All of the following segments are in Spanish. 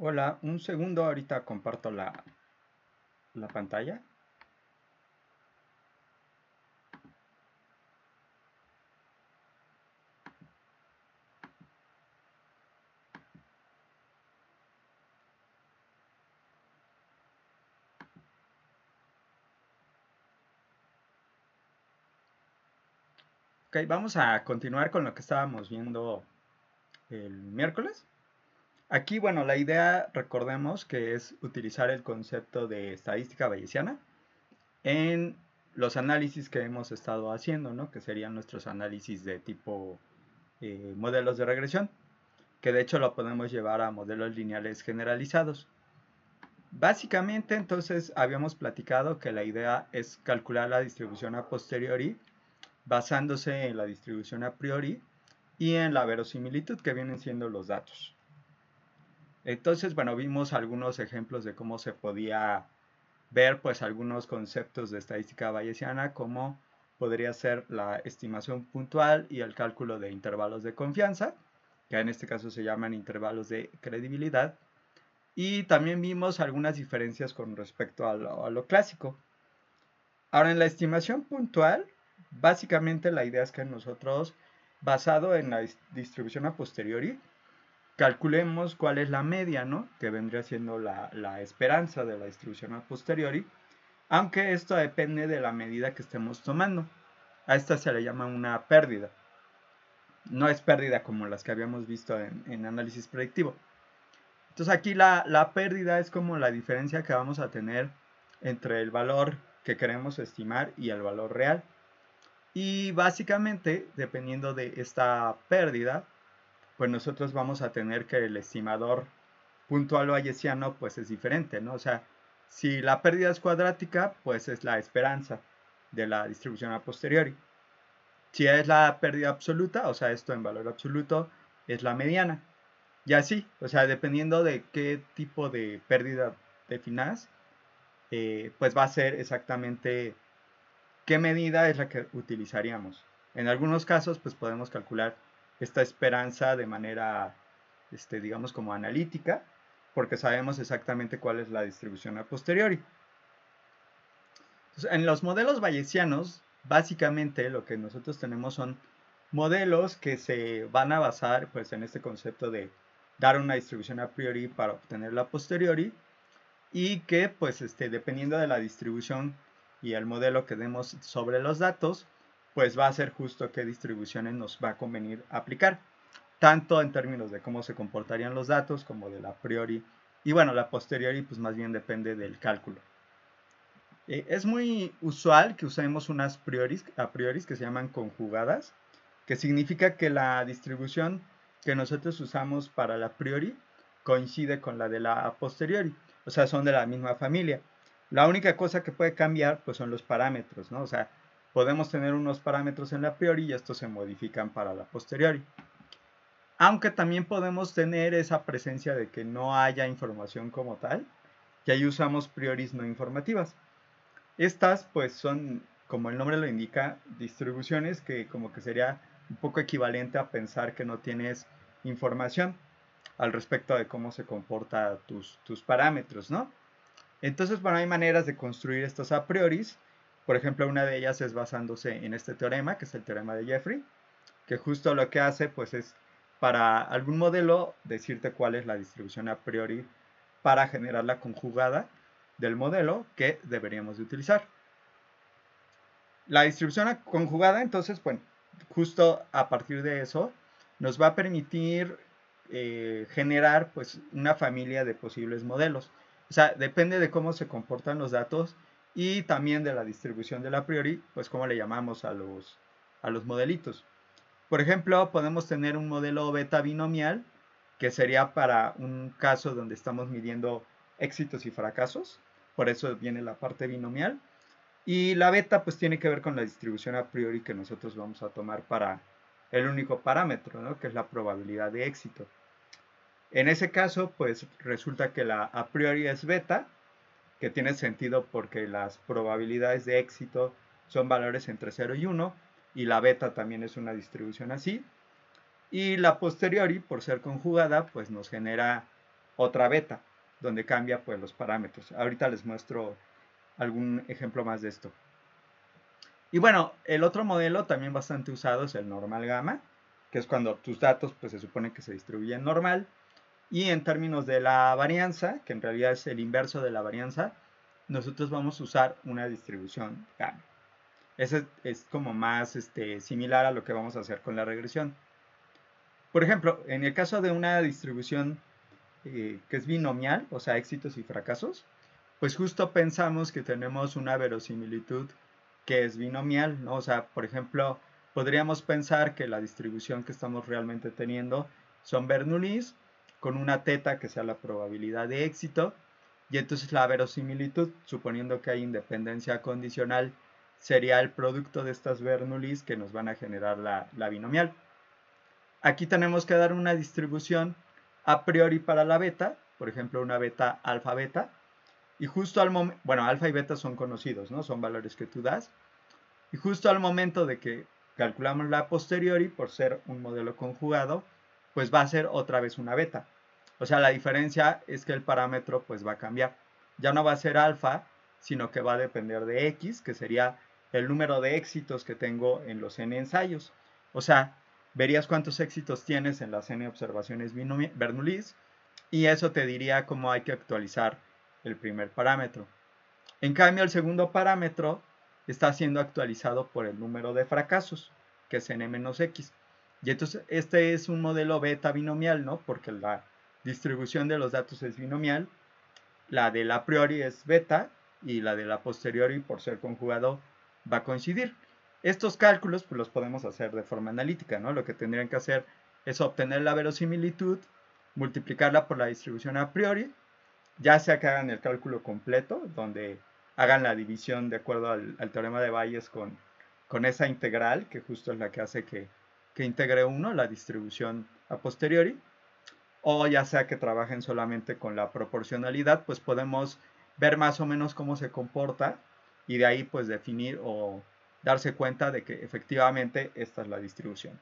Hola, un segundo, ahorita comparto la pantalla. Ok, vamos a continuar con lo que estábamos viendo el miércoles. Aquí, bueno, la idea, recordemos que es utilizar el concepto de estadística bayesiana en los análisis que hemos estado haciendo, ¿no? Que serían nuestros análisis de tipo modelos de regresión, que de hecho lo podemos llevar a modelos lineales generalizados. Básicamente, entonces, habíamos platicado que la idea es calcular la distribución a posteriori basándose en la distribución a priori y en la verosimilitud que vienen siendo los datos. Entonces, bueno, vimos algunos ejemplos de cómo se podía ver pues algunos conceptos de estadística bayesiana, como podría ser la estimación puntual y el cálculo de intervalos de confianza, que en este caso se llaman intervalos de credibilidad. Y también vimos algunas diferencias con respecto a lo clásico. Ahora, en la estimación puntual, básicamente la idea es que nosotros, basado en la distribución a posteriori, calculemos cuál es la media, ¿no? Que vendría siendo la esperanza de la distribución a posteriori, aunque esto depende de la medida que estemos tomando. A esta se le llama una pérdida. No es pérdida como las que habíamos visto en análisis predictivo. Entonces aquí la pérdida es como la diferencia que vamos a tener entre el valor que queremos estimar y el valor real. Y básicamente, dependiendo de esta pérdida, pues nosotros vamos a tener que el estimador puntual bayesiano pues es diferente, ¿no? O sea, si la pérdida es cuadrática, pues es la esperanza de la distribución a posteriori. Si es la pérdida absoluta, o sea, esto en valor absoluto, es la mediana. Y así, o sea, dependiendo de qué tipo de pérdida definas, pues va a ser exactamente qué medida es la que utilizaríamos. En algunos casos, pues podemos calcular esta esperanza de manera, digamos, como analítica, porque sabemos exactamente cuál es la distribución a posteriori. Entonces, en los modelos bayesianos, básicamente lo que nosotros tenemos son modelos que se van a basar pues, en este concepto de dar una distribución a priori para obtener la posteriori, y que pues dependiendo de la distribución y el modelo que demos sobre los datos, pues va a ser justo qué distribuciones nos va a convenir aplicar, tanto en términos de cómo se comportarían los datos como de la priori, y bueno, la posteriori pues más bien depende del cálculo. Es muy usual que usemos unas a priori que se llaman conjugadas, que significa que la distribución que nosotros usamos para la priori coincide con la de la a posteriori, o sea, son de la misma familia. La única cosa que puede cambiar pues son los parámetros, ¿no? O sea, podemos tener unos parámetros en la priori y estos se modifican para la posteriori. Aunque también podemos tener esa presencia de que no haya información como tal, y ahí usamos prioris no informativas. Estas pues son, como el nombre lo indica, distribuciones que como que sería un poco equivalente a pensar que no tienes información al respecto de cómo se comportan tus parámetros, ¿no? Entonces, bueno, hay maneras de construir estos a prioris. Por ejemplo, una de ellas es basándose en este teorema, que es el teorema de Jeffrey, que justo lo que hace pues es para algún modelo decirte cuál es la distribución a priori para generar la conjugada del modelo que deberíamos de utilizar. La distribución conjugada, entonces, bueno, justo a partir de eso, nos va a permitir generar pues una familia de posibles modelos. O sea, depende de cómo se comportan los datos y también de la distribución de la priori, pues cómo le llamamos a los modelitos. Por ejemplo, podemos tener un modelo beta binomial, que sería para un caso donde estamos midiendo éxitos y fracasos, por eso viene la parte binomial. Y la beta pues tiene que ver con la distribución a priori que nosotros vamos a tomar para el único parámetro, ¿no? Que es la probabilidad de éxito. En ese caso pues resulta que la a priori es beta, que tiene sentido porque las probabilidades de éxito son valores entre 0 y 1, y la beta también es una distribución así. Y la posteriori, por ser conjugada, pues nos genera otra beta, donde cambia pues los parámetros. Ahorita les muestro algún ejemplo más de esto. Y bueno, el otro modelo también bastante usado es el normal gamma, que es cuando tus datos pues se supone que se distribuyen normal. Y en términos de la varianza, que en realidad es el inverso de la varianza, nosotros vamos a usar una distribución gamma. Ese es como más similar a lo que vamos a hacer con la regresión. Por ejemplo, en el caso de una distribución que es binomial, o sea, éxitos y fracasos, pues justo pensamos que tenemos una verosimilitud que es binomial, ¿no? O sea, por ejemplo, podríamos pensar que la distribución que estamos realmente teniendo son Bernoullis con una teta que sea la probabilidad de éxito, y entonces la verosimilitud, suponiendo que hay independencia condicional, sería el producto de estas Bernoullis que nos van a generar la binomial. Aquí tenemos que dar una distribución a priori para la beta, por ejemplo, una beta alfa beta, y justo al momento, bueno, alfa y beta son conocidos, ¿no? Son valores que tú das, y justo al momento de que calculamos la posteriori, por ser un modelo conjugado, pues va a ser otra vez una beta. O sea, la diferencia es que el parámetro pues va a cambiar. Ya no va a ser alfa, sino que va a depender de x, que sería el número de éxitos que tengo en los n ensayos. O sea, verías cuántos éxitos tienes en las n observaciones Bernoullis, y eso te diría cómo hay que actualizar el primer parámetro. En cambio, el segundo parámetro está siendo actualizado por el número de fracasos, que es n-x. Y entonces este es un modelo beta binomial, ¿no? Porque la distribución de los datos es binomial, la de la priori es beta y la de la posteriori, por ser conjugado, va a coincidir. Estos cálculos pues, los podemos hacer de forma analítica, ¿no? Lo que tendrían que hacer es obtener la verosimilitud, multiplicarla por la distribución a priori, ya sea que hagan el cálculo completo, donde hagan la división de acuerdo al teorema de Bayes con esa integral, que justo es la que hace que integre uno, la distribución a posteriori, o ya sea que trabajen solamente con la proporcionalidad, pues podemos ver más o menos cómo se comporta y de ahí pues definir o darse cuenta de que efectivamente esta es la distribución.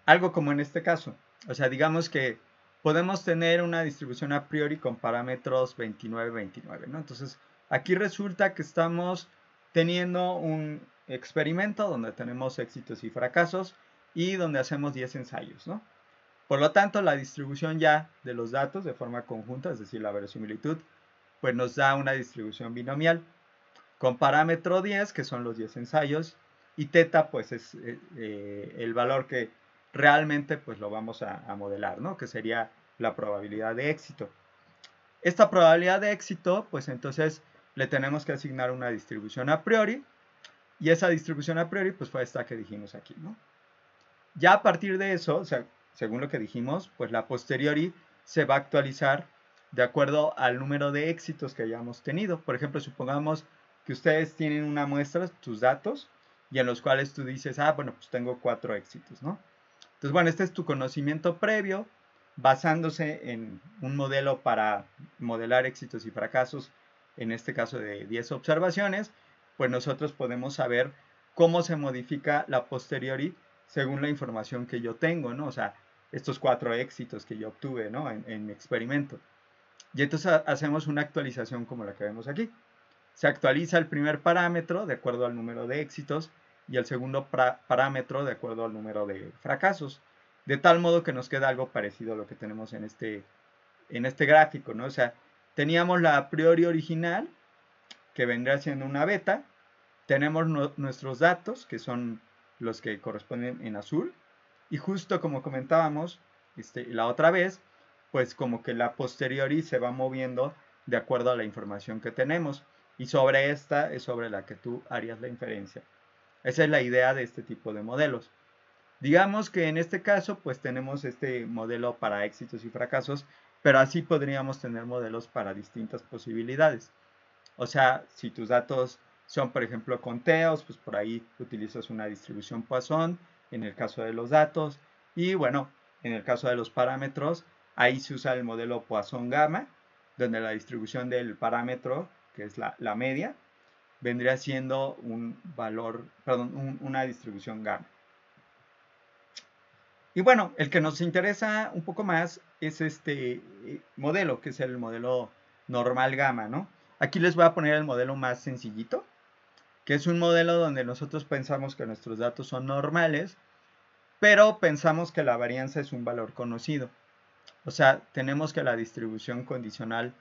Algo como en este caso, o sea, digamos que podemos tener una distribución a priori con parámetros 29, 29, ¿no? Entonces, aquí resulta que estamos teniendo un experimento donde tenemos éxitos y fracasos y donde hacemos 10 ensayos, ¿no? Por lo tanto, la distribución ya de los datos de forma conjunta, es decir, la verosimilitud, pues nos da una distribución binomial con parámetro 10, que son los 10 ensayos, y teta, pues es el valor que realmente pues lo vamos a modelar, ¿no? Que sería la probabilidad de éxito. Esta probabilidad de éxito, pues entonces le tenemos que asignar una distribución a priori, y esa distribución a priori, pues fue esta que dijimos aquí, ¿no? Ya a partir de eso, o sea, según lo que dijimos, pues la posteriori se va a actualizar de acuerdo al número de éxitos que hayamos tenido. Por ejemplo, supongamos que ustedes tienen una muestra, tus datos, y en los cuales tú dices, ah, bueno, pues tengo 4 éxitos, ¿no? Entonces, bueno, este es tu conocimiento previo, basándose en un modelo para modelar éxitos y fracasos, en este caso de 10 observaciones, pues nosotros podemos saber cómo se modifica la posteriori según la información que yo tengo, ¿no? O sea, estos 4 éxitos que yo obtuve, ¿no? En mi experimento. Y entonces hacemos una actualización como la que vemos aquí. Se actualiza el primer parámetro de acuerdo al número de éxitos y el segundo parámetro de acuerdo al número de fracasos. De tal modo que nos queda algo parecido a lo que tenemos en este gráfico, ¿no? O sea, teníamos la a priori original, que vendría siendo una beta, tenemos nuestros datos, que son los que corresponden en azul, y justo como comentábamos la otra vez, pues como que la posteriori se va moviendo de acuerdo a la información que tenemos, y sobre esta es sobre la que tú harías la inferencia. Esa es la idea de este tipo de modelos. Digamos que en este caso, pues tenemos este modelo para éxitos y fracasos, pero así podríamos tener modelos para distintas posibilidades. O sea, si tus datos son, por ejemplo, conteos, pues por ahí utilizas una distribución Poisson, en el caso de los datos. Y bueno, en el caso de los parámetros, ahí se usa el modelo Poisson-Gamma, donde la distribución del parámetro, que es la media, vendría siendo un valor, perdón, una distribución gamma. Y bueno, el que nos interesa un poco más es este modelo, que es el modelo normal gamma, ¿no? Aquí les voy a poner el modelo más sencillito, que es un modelo donde nosotros pensamos que nuestros datos son normales, pero pensamos que la varianza es un valor conocido. O sea, tenemos que la distribución condicional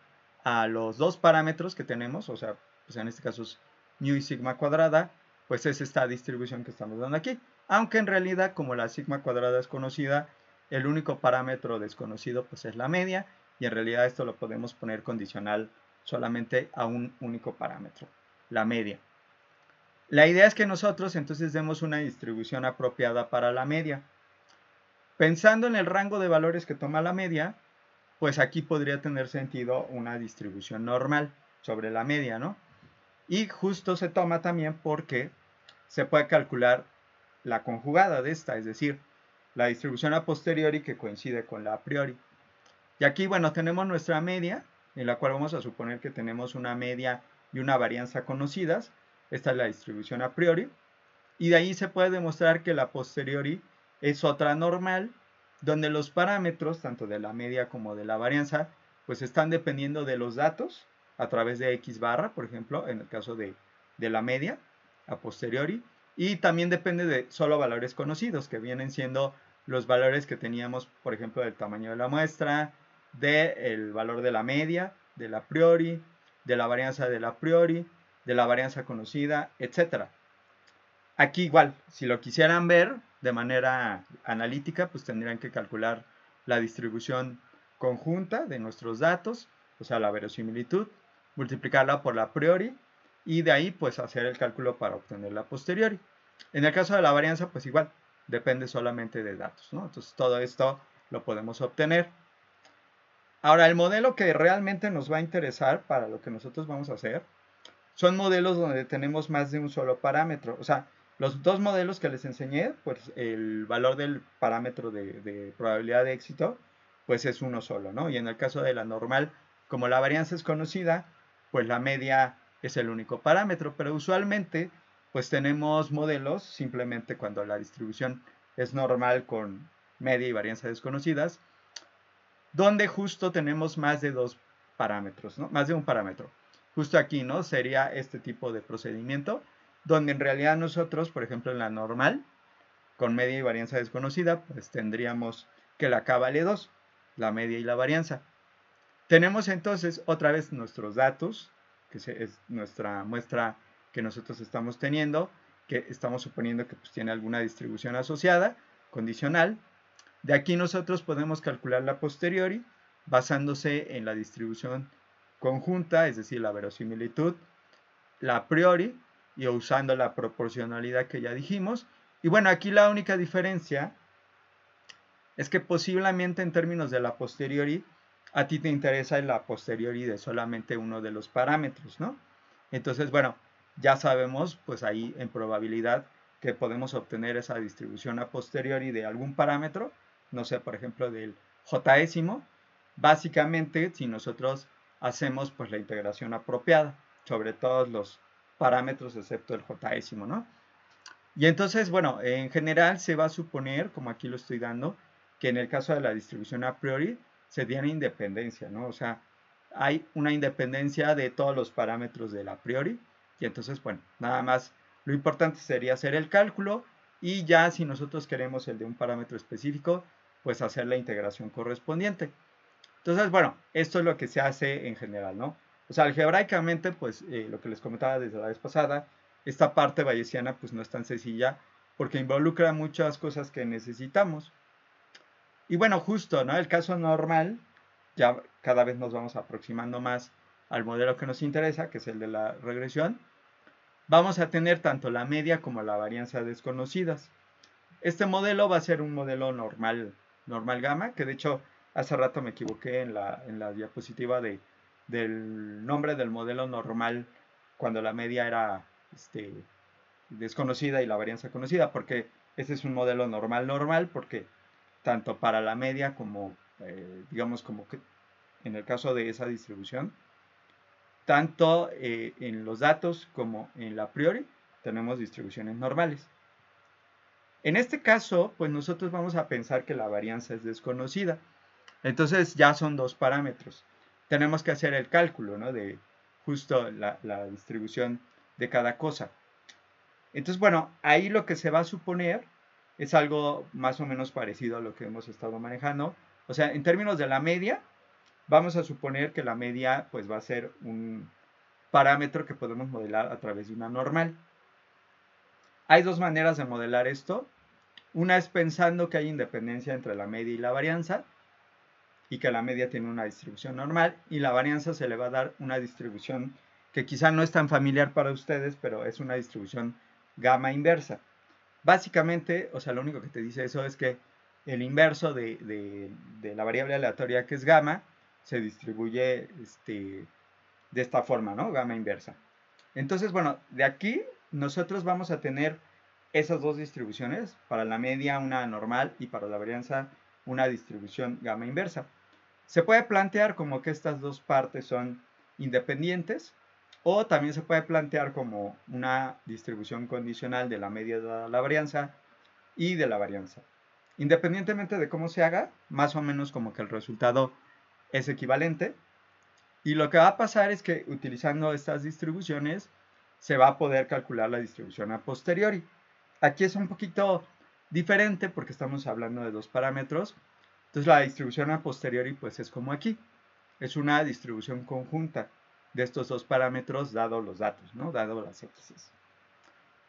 a los dos parámetros que tenemos, o sea, pues en este caso es mu y sigma cuadrada, pues es esta distribución que estamos dando aquí. Aunque en realidad, como la sigma cuadrada es conocida, el único parámetro desconocido pues es la media, y en realidad esto lo podemos poner condicional solamente a un único parámetro, la media. La idea es que nosotros entonces demos una distribución apropiada para la media. Pensando en el rango de valores que toma la media, pues aquí podría tener sentido una distribución normal sobre la media, ¿no? Y justo se toma también porque se puede calcular la conjugada de esta, es decir, la distribución a posteriori que coincide con la a priori. Y aquí, bueno, tenemos nuestra media, en la cual vamos a suponer que tenemos una media y una varianza conocidas. Esta es la distribución a priori. Y de ahí se puede demostrar que la posteriori es otra normal, donde los parámetros, tanto de la media como de la varianza, pues están dependiendo de los datos a través de x barra, por ejemplo, en el caso de la media a posteriori, y también depende de solo valores conocidos, que vienen siendo los valores que teníamos, por ejemplo, del tamaño de la muestra, del valor de la media, de la priori, de la varianza de la priori, de la varianza conocida, etcétera. Aquí igual, si lo quisieran ver de manera analítica, pues tendrían que calcular la distribución conjunta de nuestros datos, o sea, la verosimilitud, multiplicarla por la a priori y de ahí pues hacer el cálculo para obtener la posteriori. En el caso de la varianza, pues igual, depende solamente de datos, ¿no? Entonces todo esto lo podemos obtener. Ahora, el modelo que realmente nos va a interesar para lo que nosotros vamos a hacer son modelos donde tenemos más de un solo parámetro. O sea, los dos modelos que les enseñé, pues el valor del parámetro de probabilidad de éxito, pues es uno solo, ¿no? Y en el caso de la normal, como la varianza es conocida, pues la media es el único parámetro. Pero usualmente, pues tenemos modelos simplemente cuando la distribución es normal con media y varianza desconocidas, donde justo tenemos más de dos parámetros, ¿no? Más de un parámetro. Justo aquí, ¿no? Sería este tipo de procedimiento, donde en realidad nosotros, por ejemplo, en la normal, con media y varianza desconocida, pues tendríamos que la k vale 2, la media y la varianza. Tenemos entonces otra vez nuestros datos, que es nuestra muestra que nosotros estamos teniendo, que estamos suponiendo que pues, tiene alguna distribución asociada, condicional. De aquí nosotros podemos calcular la posteriori basándose en la distribución conjunta, es decir, la verosimilitud, la a priori y usando la proporcionalidad que ya dijimos. Y bueno, aquí la única diferencia es que posiblemente en términos de la posteriori, a ti te interesa la posteriori de solamente uno de los parámetros, ¿no? Entonces, bueno, ya sabemos, pues ahí en probabilidad que podemos obtener esa distribución a posteriori de algún parámetro, no sé, por ejemplo, del jésimo, básicamente si nosotros hacemos pues la integración apropiada sobre todos los parámetros excepto el jésimo, ¿no? Y entonces, bueno, en general se va a suponer, como aquí lo estoy dando, que en el caso de la distribución a priori se tiene independencia, ¿no? O sea, hay una independencia de todos los parámetros del a priori. Y entonces, bueno, nada más lo importante sería hacer el cálculo y ya si nosotros queremos el de un parámetro específico, pues hacer la integración correspondiente. Entonces, bueno, esto es lo que se hace en general, ¿no? O sea, algebraicamente, pues lo que les comentaba desde la vez pasada, esta parte bayesiana pues no es tan sencilla porque involucra muchas cosas que necesitamos. Y bueno, justo, ¿no? El caso normal, ya cada vez nos vamos aproximando más al modelo que nos interesa, que es el de la regresión. Vamos a tener tanto la media como la varianza desconocidas. Este modelo va a ser un modelo normal gamma, que de hecho hace rato me equivoqué en la diapositiva del nombre del modelo normal cuando la media era desconocida y la varianza conocida, porque este es un modelo normal, porque tanto para la media como, digamos, como que en el caso de esa distribución, tanto en los datos como en la a priori, tenemos distribuciones normales. En este caso, pues nosotros vamos a pensar que la varianza es desconocida. Entonces ya son dos parámetros. Tenemos que hacer el cálculo, ¿no? De justo la distribución de cada cosa. Entonces, bueno, ahí lo que se va a suponer es algo más o menos parecido a lo que hemos estado manejando. O sea, en términos de la media, vamos a suponer que la media pues va a ser un parámetro que podemos modelar a través de una normal. Hay dos maneras de modelar esto. Una es pensando que hay independencia entre la media y la varianza y que la media tiene una distribución normal y la varianza se le va a dar una distribución que quizá no es tan familiar para ustedes, pero es una distribución gamma inversa. Básicamente, o sea, lo único que te dice eso es que el inverso de la variable aleatoria que es gamma se distribuye de esta forma, ¿no? Gamma inversa. Entonces, bueno, de aquí nosotros vamos a tener esas dos distribuciones, para la media una normal y para la varianza una distribución gamma inversa. Se puede plantear como que estas dos partes son independientes o también se puede plantear como una distribución condicional de la media de la varianza y de la varianza. Independientemente de cómo se haga, más o menos como que el resultado es equivalente. Y lo que va a pasar es que utilizando estas distribuciones se va a poder calcular la distribución a posteriori. Aquí es un poquito diferente porque estamos hablando de dos parámetros. Entonces la distribución a posteriori pues es como aquí. Es una distribución conjunta de estos dos parámetros dado los datos, ¿no? Dado las x.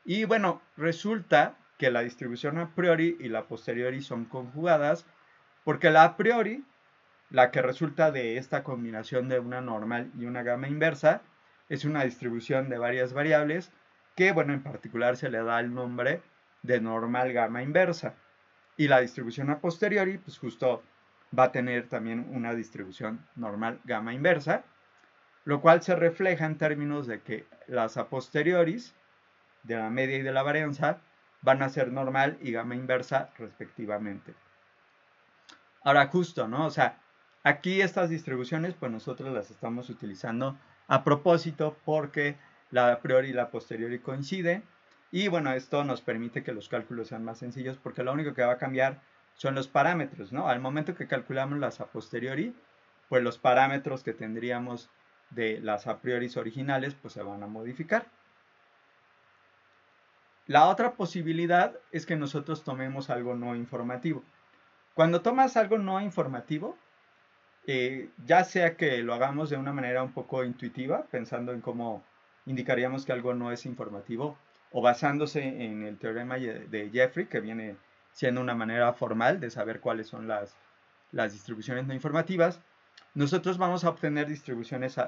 Y bueno, resulta que la distribución a priori y la posteriori son conjugadas porque la a priori, la que resulta de esta combinación de una normal y una gamma inversa, es una distribución de varias variables que, bueno, en particular se le da el nombre de normal gamma inversa. Y la distribución a posteriori, pues justo va a tener también una distribución normal gamma inversa, lo cual se refleja en términos de que las a posterioris de la media y de la varianza van a ser normal y gamma inversa respectivamente. Ahora justo, ¿no? O sea, aquí estas distribuciones pues nosotros las estamos utilizando a propósito porque la a priori y la posteriori coinciden y bueno, esto nos permite que los cálculos sean más sencillos porque lo único que va a cambiar son los parámetros, ¿no? Al momento que calculamos las a posteriori, pues los parámetros que tendríamos de las a priori originales pues se van a modificar. La otra posibilidad es que nosotros tomemos algo no informativo. Cuando tomas algo no informativo, ya sea que lo hagamos de una manera un poco intuitiva, pensando en cómo indicaríamos que algo no es informativo, o basándose en el teorema de Jeffrey, que viene siendo una manera formal de saber cuáles son las distribuciones no informativas, nosotros vamos a obtener distribuciones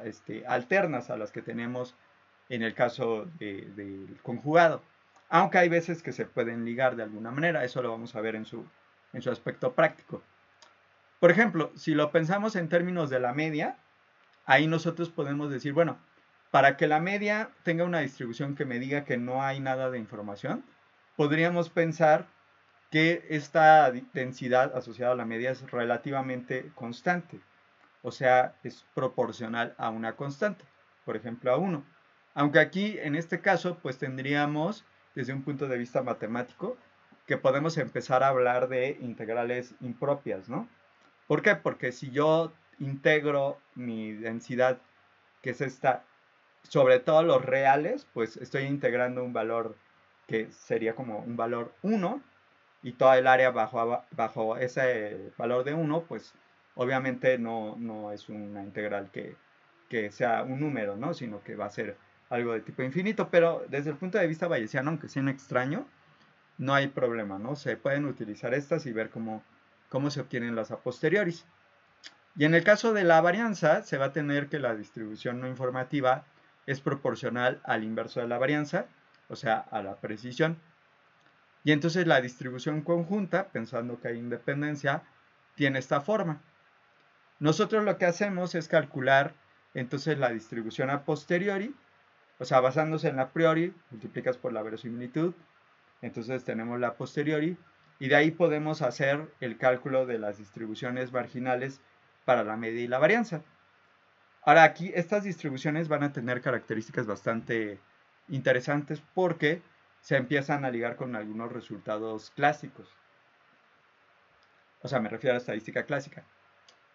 alternas a las que tenemos en el caso del conjugado. Aunque hay veces que se pueden ligar de alguna manera, eso lo vamos a ver en su aspecto práctico. Por ejemplo, si lo pensamos en términos de la media, ahí nosotros podemos decir, bueno, para que la media tenga una distribución que me diga que no hay nada de información, podríamos pensar que esta densidad asociada a la media es relativamente constante, o sea, es proporcional a una constante, por ejemplo, a 1. Aunque aquí, en este caso, pues tendríamos, desde un punto de vista matemático, que podemos empezar a hablar de integrales impropias, ¿no? ¿Por qué? Porque si yo integro mi densidad, que es esta, sobre todos los reales, pues estoy integrando un valor que sería como un valor 1 y toda el área bajo ese valor de 1, pues obviamente no es una integral que sea un número, ¿no? Sino que va a ser algo de tipo infinito, pero desde el punto de vista bayesiano, aunque sea un extraño, no hay problema, ¿no? Se pueden utilizar estas y ver cómo se obtienen las a posteriori. Y en el caso de la varianza, se va a tener que la distribución no informativa es proporcional al inverso de la varianza, o sea, a la precisión. Y entonces la distribución conjunta, pensando que hay independencia, tiene esta forma. Nosotros lo que hacemos es calcular entonces la distribución a posteriori, o sea, basándose en la priori, multiplicas por la verosimilitud, entonces tenemos la posteriori, y de ahí podemos hacer el cálculo de las distribuciones marginales para la media y la varianza. Ahora aquí estas distribuciones van a tener características bastante interesantes porque se empiezan a ligar con algunos resultados clásicos. O sea, me refiero a la estadística clásica.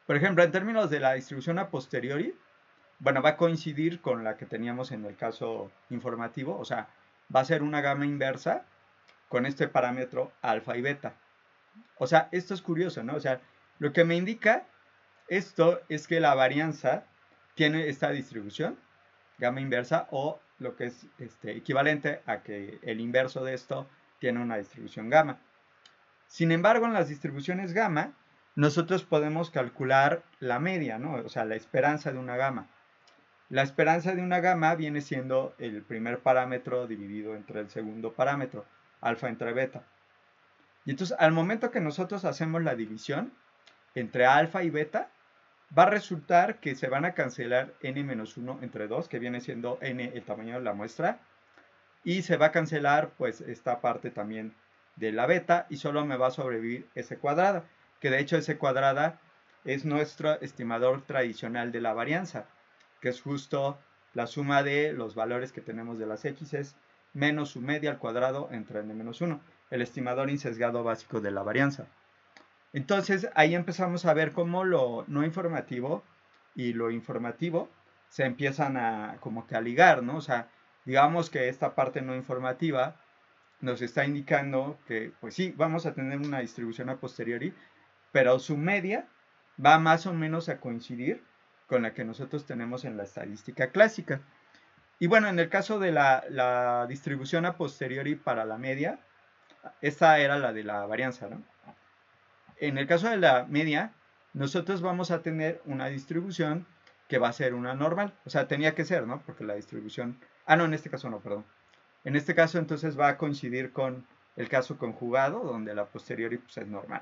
Por ejemplo, en términos de la distribución a posteriori, bueno, va a coincidir con la que teníamos en el caso informativo, o sea, va a ser una gama inversa con este parámetro alfa y beta. O sea, esto es curioso, ¿no? O sea, lo que me indica esto es que la varianza tiene esta distribución, gamma inversa, o lo que es equivalente a que el inverso de esto tiene una distribución gamma. Sin embargo, en las distribuciones gamma, nosotros podemos calcular la media, ¿no? O sea, la esperanza de una gama. La esperanza de una gama viene siendo el primer parámetro dividido entre el segundo parámetro, alfa entre beta. Y entonces, al momento que nosotros hacemos la división entre alfa y beta, va a resultar que se van a cancelar n-1 entre 2, que viene siendo n el tamaño de la muestra, y se va a cancelar pues esta parte también de la beta, y solo me va a sobrevivir S cuadrada, que de hecho S cuadrada es nuestro estimador tradicional de la varianza, que es justo la suma de los valores que tenemos de las x's menos su media al cuadrado entre n-1, el estimador insesgado básico de la varianza. Entonces ahí empezamos a ver cómo lo no informativo y lo informativo se empiezan a como que a ligar, ¿no? O sea, digamos que esta parte no informativa nos está indicando que, pues sí, vamos a tener una distribución a posteriori, pero su media va más o menos a coincidir con la que nosotros tenemos en la estadística clásica. Y bueno, en el caso de la distribución a posteriori para la media, esta era la de la varianza, ¿no? En el caso de la media, nosotros vamos a tener una distribución que va a ser una normal. O sea, tenía que ser, ¿no? Porque la distribución... Ah, no, en este caso no, perdón. En este caso entonces va a coincidir con el caso conjugado, donde la posteriori pues, es normal.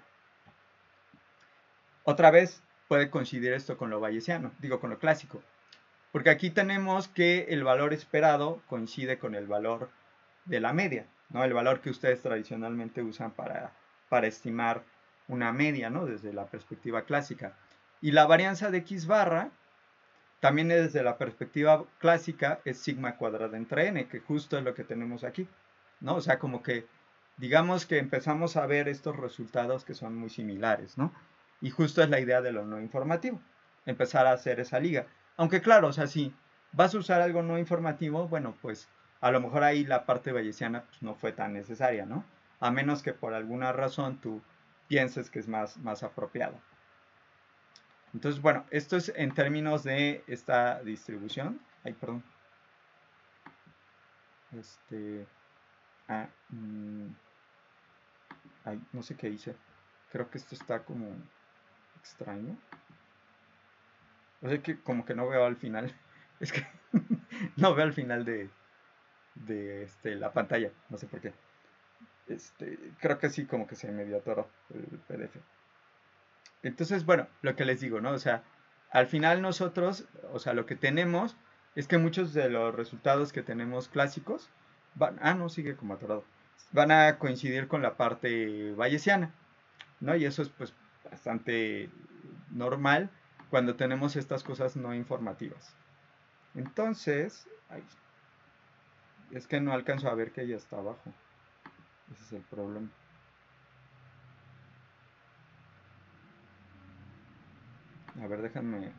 Otra vez puede coincidir esto con lo bayesiano, digo con lo clásico. Porque aquí tenemos que el valor esperado coincide con el valor de la media, ¿no? El valor que ustedes tradicionalmente usan para estimar una media, ¿no? Desde la perspectiva clásica. Y la varianza de x barra, también desde la perspectiva clásica, es sigma cuadrada entre n, que justo es lo que tenemos aquí, ¿no? O sea, como que, digamos que empezamos a ver estos resultados que son muy similares, ¿no? Y justo es la idea de lo no informativo, empezar a hacer esa liga. Aunque claro, o sea, si vas a usar algo no informativo, bueno, pues a lo mejor ahí la parte bayesiana pues, no fue tan necesaria, ¿no? A menos que por alguna razón tú pienses que es más apropiado. Entonces, bueno, esto es en términos de esta distribución. Ay, perdón. Ah, ay, no sé qué hice. Creo que esto está como extraño. O sea que como que no veo al final. Es que no veo al final de la pantalla. No sé por qué. Creo que sí, como que se medio atoró el PDF. Entonces, bueno, lo que les digo, ¿no? O sea, al final nosotros, o sea, lo que tenemos es que muchos de los resultados que tenemos clásicos no, sigue como atorado. Van a coincidir con la parte bayesiana, ¿no? Y eso es pues bastante normal cuando tenemos estas cosas no informativas. Entonces, ay, es que no alcanzo a ver que ella está abajo. Ese es el problema. A ver, déjenme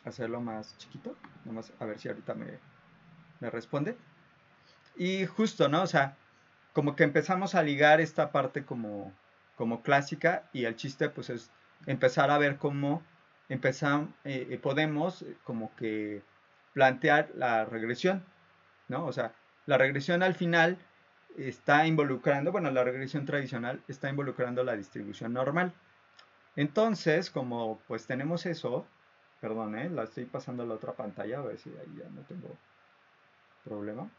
hacerlo más chiquito. Nomás a ver si ahorita me responde. Y justo, ¿no? O sea, como que empezamos a ligar esta parte como clásica y el chiste pues es empezar a ver cómo podemos como que plantear la regresión, ¿no? O sea, la regresión al final está involucrando, bueno, la regresión tradicional está involucrando la distribución normal. Entonces, como pues tenemos eso, perdón, la estoy pasando a la otra pantalla, a ver si ahí ya no tengo problema.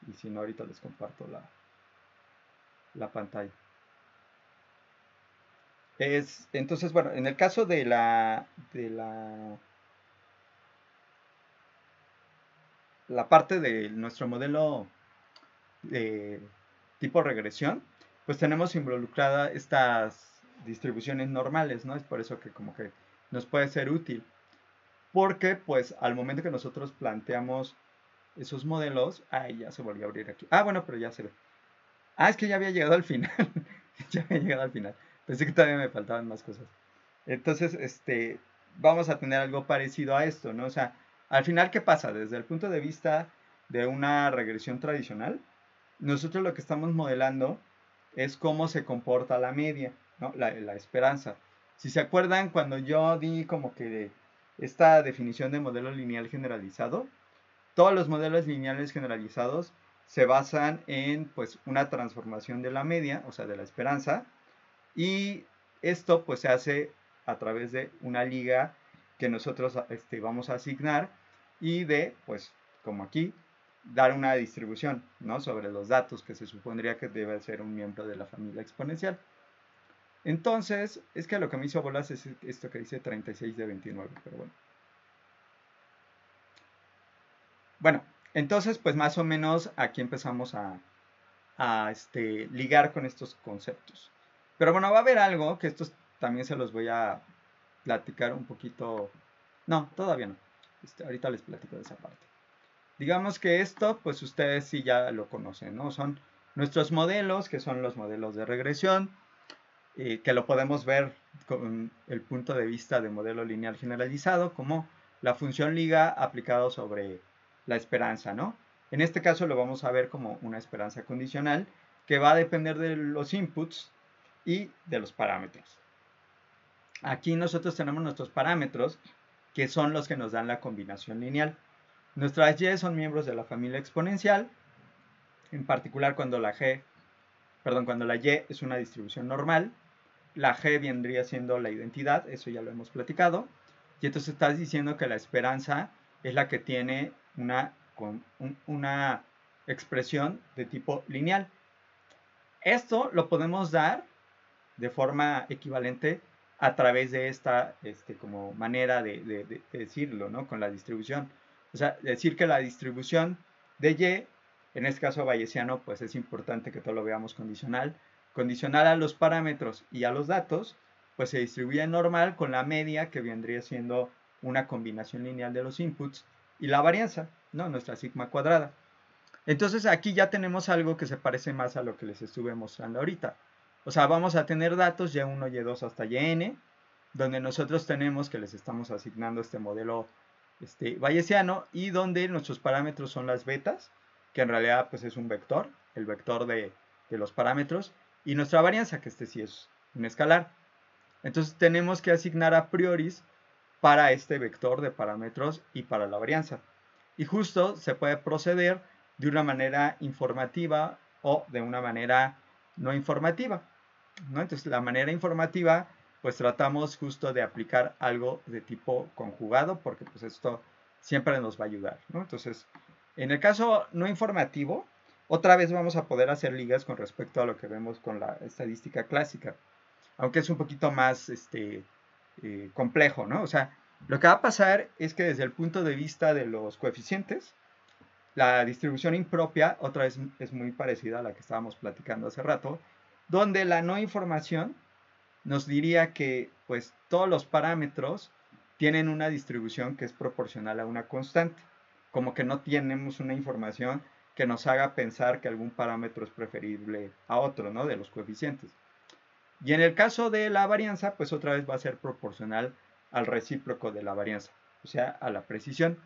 Y si no, ahorita les comparto la pantalla. Entonces, bueno, en el caso de la parte de nuestro modelo de tipo regresión, pues tenemos involucrada estas distribuciones normales, ¿no? Es por eso que como que nos puede ser útil. Porque, pues, al momento que nosotros planteamos esos modelos. Ay, ya se volvió a abrir aquí. Ah, bueno, pero ya se ve. Ah, es que ya había llegado al final. Ya había llegado al final. Pensé que todavía me faltaban más cosas. Entonces, vamos a tener algo parecido a esto, ¿no? O sea, al final, ¿qué pasa? Desde el punto de vista de una regresión tradicional, nosotros lo que estamos modelando es cómo se comporta la media, ¿no? La esperanza. Si se acuerdan, cuando yo di como que esta definición de modelo lineal generalizado, todos los modelos lineales generalizados se basan en pues una transformación de la media, o sea, de la esperanza, y esto pues se hace a través de una liga que nosotros vamos a asignar y de, pues como aquí, dar una distribución, ¿no? Sobre los datos que se supondría que debe ser un miembro de la familia exponencial. Entonces, es que lo que me hizo bolas es esto que dice 36 de 29, pero bueno. Bueno, entonces pues más o menos aquí empezamos a ligar con estos conceptos. Pero bueno, va a haber algo que estos también se los voy a platicar un poquito. No, todavía no. Ahorita les platico de esa parte. Digamos que esto, pues ustedes sí ya lo conocen, ¿no? Son nuestros modelos, que son los modelos de regresión, que lo podemos ver con el punto de vista de modelo lineal generalizado, como la función liga aplicado sobre la esperanza, ¿no? En este caso lo vamos a ver como una esperanza condicional que va a depender de los inputs y de los parámetros. Aquí nosotros tenemos nuestros parámetros, que son los que nos dan la combinación lineal. Nuestras y son miembros de la familia exponencial, en particular cuando cuando la y es una distribución normal, la g vendría siendo la identidad, eso ya lo hemos platicado, y entonces estás diciendo que la esperanza es la que tiene una expresión de tipo lineal. Esto lo podemos dar de forma equivalente a través de esta como manera de decirlo, ¿no? Con la distribución. O sea, decir que la distribución de y, en este caso bayesiano, pues es importante que todo lo veamos condicional. Condicional a los parámetros y a los datos, pues se distribuye normal con la media, que vendría siendo una combinación lineal de los inputs, y la varianza, ¿no? Nuestra sigma cuadrada. Entonces aquí ya tenemos algo que se parece más a lo que les estuve mostrando ahorita. O sea, vamos a tener datos y1, y2 hasta yn, donde nosotros tenemos que les estamos asignando este modelo bayesiano y donde nuestros parámetros son las betas, que en realidad pues es un vector, el vector de los parámetros, y nuestra varianza, que sí es un escalar. Entonces tenemos que asignar a priori para este vector de parámetros y para la varianza. Y justo se puede proceder de una manera informativa o de una manera no informativa, ¿no? Entonces, la manera informativa, pues tratamos justo de aplicar algo de tipo conjugado, porque pues esto siempre nos va a ayudar, ¿no? Entonces, en el caso no informativo, otra vez vamos a poder hacer ligas con respecto a lo que vemos con la estadística clásica, aunque es un poquito más complejo, ¿no? O sea, lo que va a pasar es que desde el punto de vista de los coeficientes, la distribución impropia, otra vez es muy parecida a la que estábamos platicando hace rato, donde la no información nos diría que pues todos los parámetros tienen una distribución que es proporcional a una constante, como que no tenemos una información que nos haga pensar que algún parámetro es preferible a otro, ¿no? De los coeficientes. Y en el caso de la varianza, pues otra vez va a ser proporcional al recíproco de la varianza, o sea, a la precisión.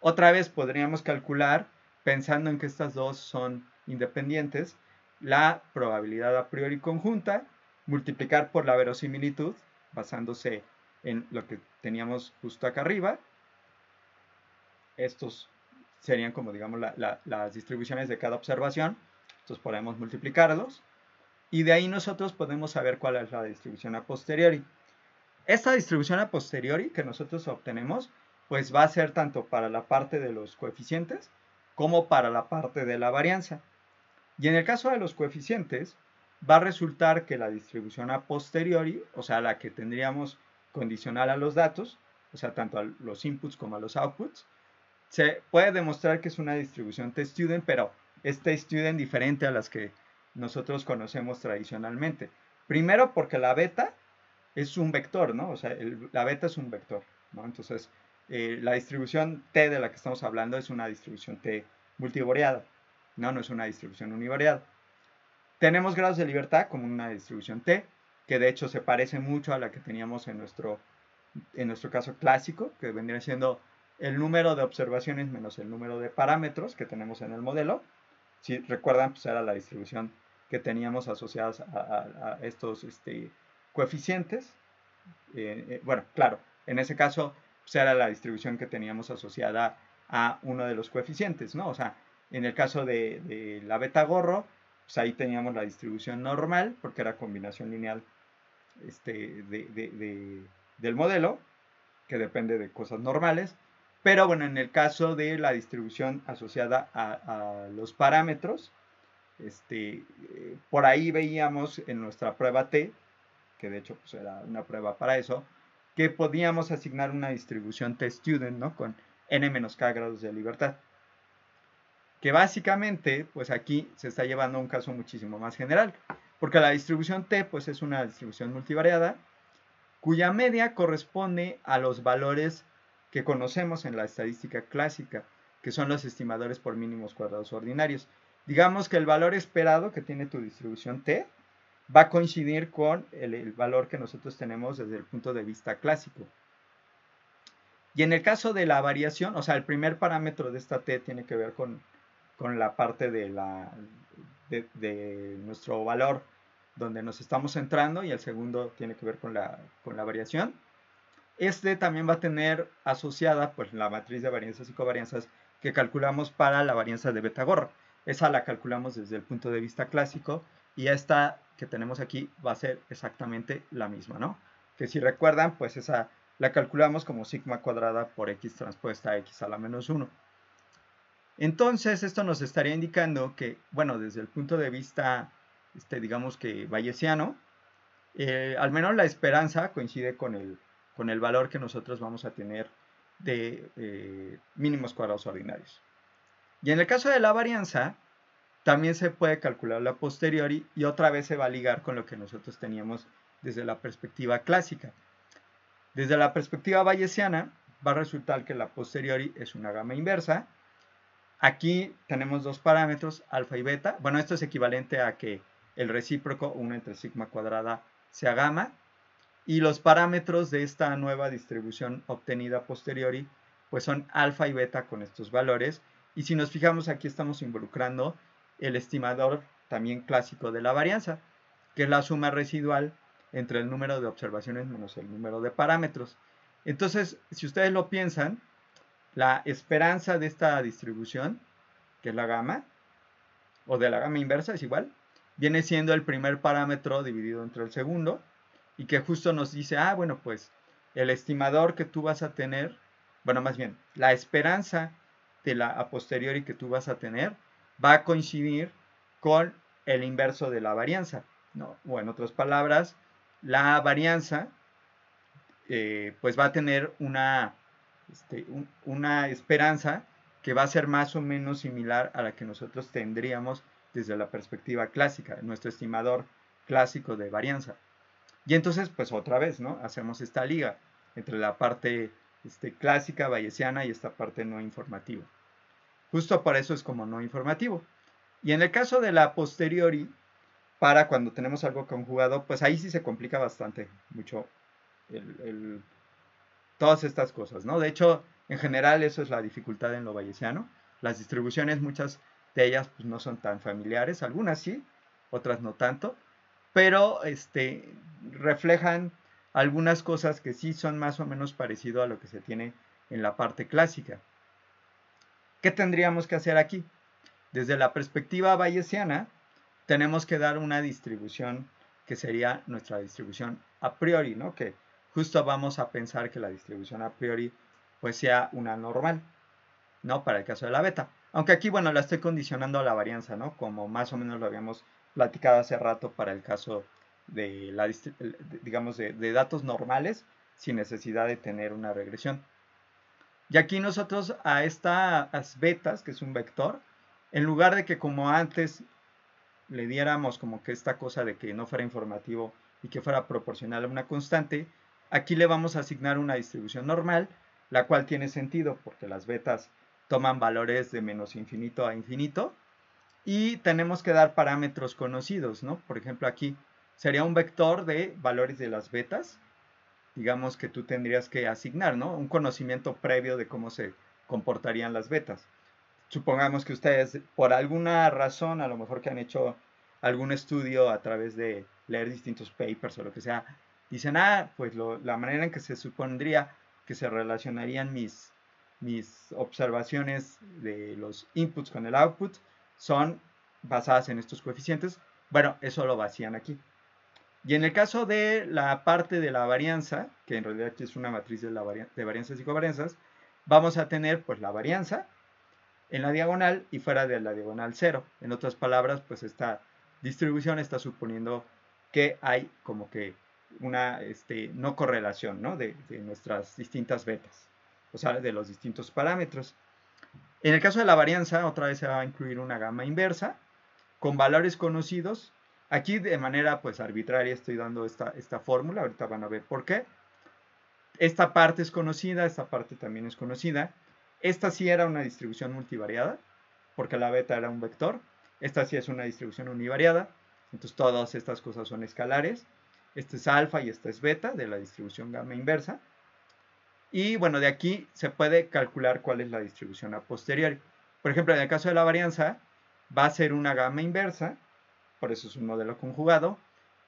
Otra vez podríamos calcular, pensando en que estas dos son independientes, la probabilidad a priori conjunta, multiplicar por la verosimilitud, basándose en lo que teníamos justo acá arriba. Estos serían como digamos las distribuciones de cada observación. Entonces podemos multiplicarlos. Y de ahí nosotros podemos saber cuál es la distribución a posteriori. Esta distribución a posteriori que nosotros obtenemos, pues va a ser tanto para la parte de los coeficientes como para la parte de la varianza. Y en el caso de los coeficientes, va a resultar que la distribución a posteriori, o sea, la que tendríamos condicional a los datos, o sea, tanto a los inputs como a los outputs, se puede demostrar que es una distribución t-student, pero es t-student diferente a las que nosotros conocemos tradicionalmente. Primero porque la beta es un vector, ¿no? O sea, la beta es un vector, ¿no? Entonces, la distribución T de la que estamos hablando es una distribución T multivariada, no es una distribución univariada. Tenemos grados de libertad como una distribución T, que de hecho se parece mucho a la que teníamos en nuestro caso clásico, que vendría siendo el número de observaciones menos el número de parámetros que tenemos en el modelo. Si recuerdan, pues era la distribución que teníamos asociadas a estos coeficientes. Bueno, claro, en ese caso pues era la distribución que teníamos asociada a uno de los coeficientes, ¿no? O sea, en el caso de la beta gorro, pues ahí teníamos la distribución normal, porque era combinación lineal del modelo, que depende de cosas normales. Pero bueno, en el caso de la distribución asociada a los parámetros, por ahí veíamos en nuestra prueba T, que de hecho pues, era una prueba para eso, que podíamos asignar una distribución T-student, ¿no? Con n-k grados de libertad. Que básicamente, pues aquí se está llevando a un caso muchísimo más general, porque la distribución T, pues es una distribución multivariada, cuya media corresponde a los valores que conocemos en la estadística clásica, que son los estimadores por mínimos cuadrados ordinarios. Digamos que el valor esperado que tiene tu distribución T va a coincidir con el valor que nosotros tenemos desde el punto de vista clásico. Y en el caso de la variación, o sea, el primer parámetro de esta T tiene que ver con la parte de nuestro valor donde nos estamos centrando, y el segundo tiene que ver con la variación. También va a tener asociada pues la matriz de varianzas y covarianzas que calculamos para la varianza de beta gorra. Esa la calculamos desde el punto de vista clásico, y esta que tenemos aquí va a ser exactamente la misma, ¿no? Que si recuerdan, pues esa la calculamos como sigma cuadrada por x transpuesta a x a la menos 1. Entonces, esto nos estaría indicando que, bueno, desde el punto de vista, digamos que bayesiano, al menos la esperanza coincide con el valor que nosotros vamos a tener de mínimos cuadrados ordinarios. Y en el caso de la varianza, también se puede calcular la posteriori, y otra vez se va a ligar con lo que nosotros teníamos desde la perspectiva clásica. Desde la perspectiva bayesiana, va a resultar que la posteriori es una gama inversa. Aquí tenemos dos parámetros, alfa y beta. Bueno, esto es equivalente a que el recíproco, 1 entre sigma cuadrada, sea gamma. Y los parámetros de esta nueva distribución obtenida posteriori, pues son alfa y beta con estos valores. Y si nos fijamos, aquí estamos involucrando el estimador también clásico de la varianza, que es la suma residual entre el número de observaciones menos el número de parámetros. Entonces, si ustedes lo piensan, la esperanza de esta distribución, que es la gamma, o de la gama inversa, es igual, viene siendo el primer parámetro dividido entre el segundo, y que justo nos dice, bueno, pues el estimador que tú vas a tener, bueno, más bien, la esperanza de la a posteriori que tú vas a tener va a coincidir con el inverso de la varianza, ¿no? O en otras palabras, la varianza pues va a tener una esperanza que va a ser más o menos similar a la que nosotros tendríamos desde la perspectiva clásica, nuestro estimador clásico de varianza. Y entonces, pues otra vez, ¿no? Hacemos esta liga entre la parte clásica bayesiana y esta parte no informativa. Justo por eso es como no informativo. Y en el caso de la posteriori, para cuando tenemos algo conjugado, pues ahí sí se complica bastante, mucho todas estas cosas, ¿no? De hecho, en general eso es la dificultad en lo bayesiano. Las distribuciones, muchas de ellas pues, no son tan familiares, algunas sí, otras no tanto, pero reflejan algunas cosas que sí son más o menos parecido a lo que se tiene en la parte clásica. ¿Qué tendríamos que hacer aquí? Desde la perspectiva bayesiana, tenemos que dar una distribución que sería nuestra distribución a priori, ¿no? Que justo vamos a pensar que la distribución a priori pues sea una normal, ¿no? Para el caso de la beta. Aunque aquí, bueno, la estoy condicionando a la varianza, ¿no? Como más o menos lo habíamos platicado hace rato para el caso de, digamos, de datos normales sin necesidad de tener una regresión. Y aquí nosotros a estas betas, que es un vector, en lugar de que como antes le diéramos como que esta cosa de que no fuera informativo y que fuera proporcional a una constante, aquí le vamos a asignar una distribución normal la cual tiene sentido porque las betas toman valores de menos infinito a infinito, y tenemos que dar parámetros conocidos, ¿no? Por ejemplo, aquí sería un vector de valores de las betas, digamos que tú tendrías que asignar, ¿no? Un conocimiento previo de cómo se comportarían las betas. Supongamos que ustedes, por alguna razón, a lo mejor que han hecho algún estudio a través de leer distintos papers o lo que sea, dicen, pues la manera en que se supondría que se relacionarían mis observaciones de los inputs con el output son basadas en estos coeficientes. Bueno, eso lo vacían aquí. Y en el caso de la parte de la varianza, que en realidad aquí es una matriz de varianzas y covarianzas, vamos a tener pues la varianza en la diagonal y fuera de la diagonal 0. En otras palabras, pues esta distribución está suponiendo que hay como que una no correlación, ¿no? de nuestras distintas betas, o sea, de los distintos parámetros. En el caso de la varianza, otra vez se va a incluir una gama inversa con valores conocidos. Aquí de manera pues arbitraria estoy dando esta fórmula, ahorita van a ver por qué. Esta parte es conocida, esta parte también es conocida. Esta sí era una distribución multivariada, porque la beta era un vector. Esta sí es una distribución univariada, entonces todas estas cosas son escalares. Este es alfa y esta es beta de la distribución gamma inversa. Y bueno, de aquí se puede calcular cuál es la distribución a posteriori. Por ejemplo, en el caso de la varianza, va a ser una gamma inversa, por eso es un modelo conjugado.